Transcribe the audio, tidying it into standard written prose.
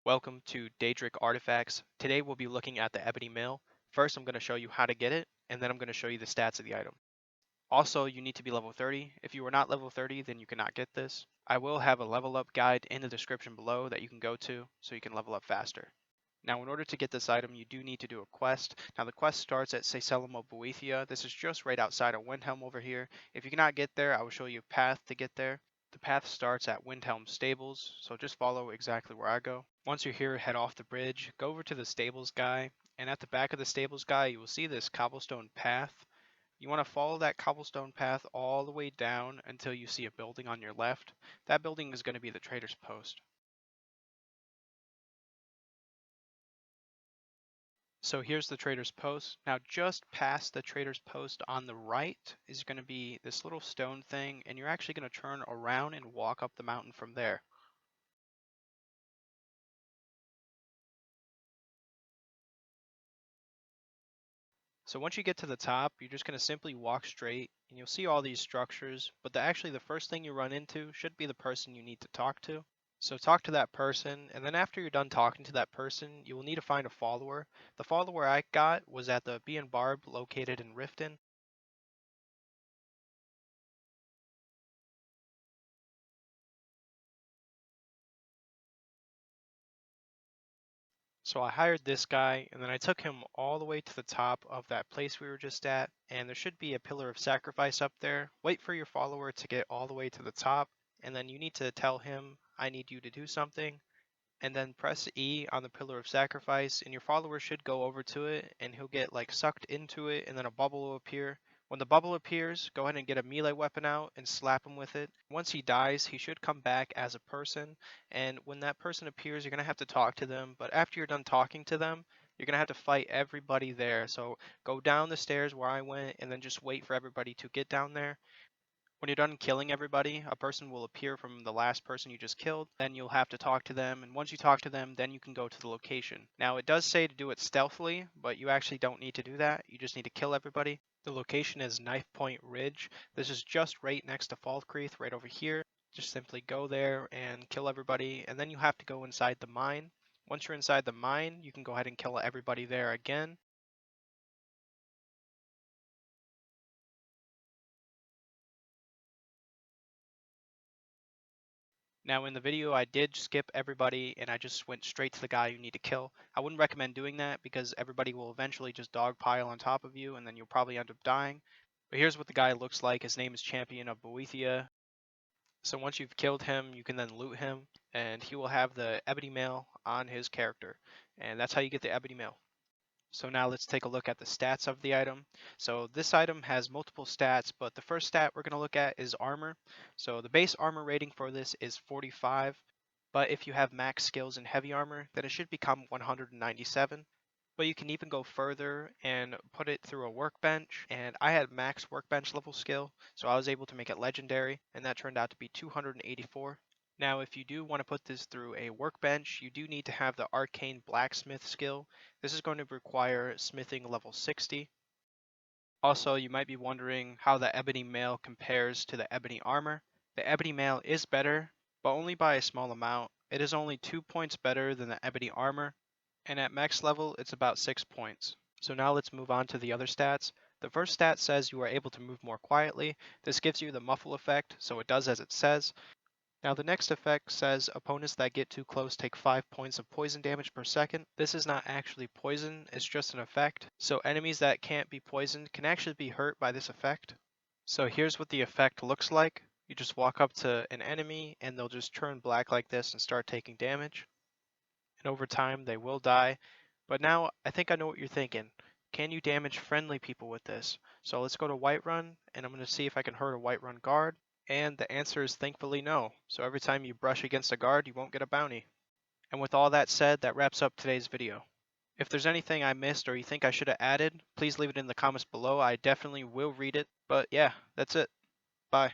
Welcome to Daedric Artifacts. Today we'll be looking at the Ebony Mail. First I'm going to show you how to get it, and then I'm going to show you the stats of the item. Also, you need to be level 30. If you are not level 30, then you cannot get this. I will have a level up guide in the description below that you can go to so you can level up faster. Now in order to get this item, you do need to do a quest. Now the quest starts at Seyselum of Boethia. This is just right outside of Windhelm over here. If you cannot get there, I will show you a path to get there. The path starts at Windhelm Stables, so just follow exactly where I go. Once you're here, head off the bridge, go over to the stables guy, and at the back of the stables guy, you will see this cobblestone path. You want to follow that cobblestone path all the way down until you see a building on your left. That building is going to be the trader's post. So here's the trader's post. Now just past the trader's post on the right is going to be this little stone thing, and you're actually going to turn around and walk up the mountain from there. So once you get to the top, you're just going to simply walk straight, and you'll see all these structures, but the first thing you run into should be the person you need to talk to. So talk to that person, and then after you're done talking to that person, you will need to find a follower. The follower I got was at the Bee and Barb located in Riften. So I hired this guy, and then I took him all the way to the top of that place we were just at, and there should be a pillar of sacrifice up there. Wait for your follower to get all the way to the top, and then you need to tell him, I need you to do something, and then press E on the pillar of sacrifice, and your follower should go over to it, and he'll get like sucked into it, and then a bubble will appear. When the bubble appears, go ahead and get a melee weapon out and slap him with it. Once he dies, he should come back as a person, and when that person appears, you're going to have to talk to them, but after you're done talking to them, you're going to have to fight everybody there. So go down the stairs where I went, and then just wait for everybody to get down there. When you're done killing everybody, a person will appear from the last person you just killed. Then you'll have to talk to them, and once you talk to them, then you can go to the location. Now, it does say to do it stealthily, but you actually don't need to do that. You just need to kill everybody. The location is Knifepoint Ridge. This is just right next to Falkreath, right over here. Just simply go there and kill everybody, and then you have to go inside the mine. Once you're inside the mine, you can go ahead and kill everybody there again. Now in the video I did skip everybody and I just went straight to the guy you need to kill. I wouldn't recommend doing that because everybody will eventually just dogpile on top of you and then you'll probably end up dying. But here's what the guy looks like. His name is Champion of Boethia. So once you've killed him, you can then loot him and he will have the Ebony Mail on his character. And that's how you get the Ebony Mail. So now let's take a look at the stats of the item. So this item has multiple stats, but the first stat we're going to look at is armor. So the base armor rating for this is 45, but if you have max skills in heavy armor, then it should become 197. But you can even go further and put it through a workbench, and I had max workbench level skill, so I was able to make it legendary, and that turned out to be 284. Now, if you do want to put this through a workbench, you do need to have the Arcane Blacksmith skill. This is going to require smithing level 60. Also, you might be wondering how the Ebony Mail compares to the Ebony Armor. The Ebony Mail is better, but only by a small amount. It is only 2 points better than the Ebony Armor, and at max level, it's about 6 points. So now let's move on to the other stats. The first stat says you are able to move more quietly. This gives you the muffle effect, so it does as it says. Now the next effect says opponents that get too close take 5 points of poison damage per second. This is not actually poison, it's just an effect. So enemies that can't be poisoned can actually be hurt by this effect. So here's what the effect looks like. You just walk up to an enemy and they'll just turn black like this and start taking damage. And over time they will die. But now I think I know what you're thinking. Can you damage friendly people with this? So let's go to Whiterun and I'm going to see if I can hurt a Whiterun guard. And the answer is thankfully no. So every time you brush against a guard, you won't get a bounty. And with all that said, that wraps up today's video. If there's anything I missed or you think I should have added, please leave it in the comments below. I definitely will read it. But yeah, that's it. Bye.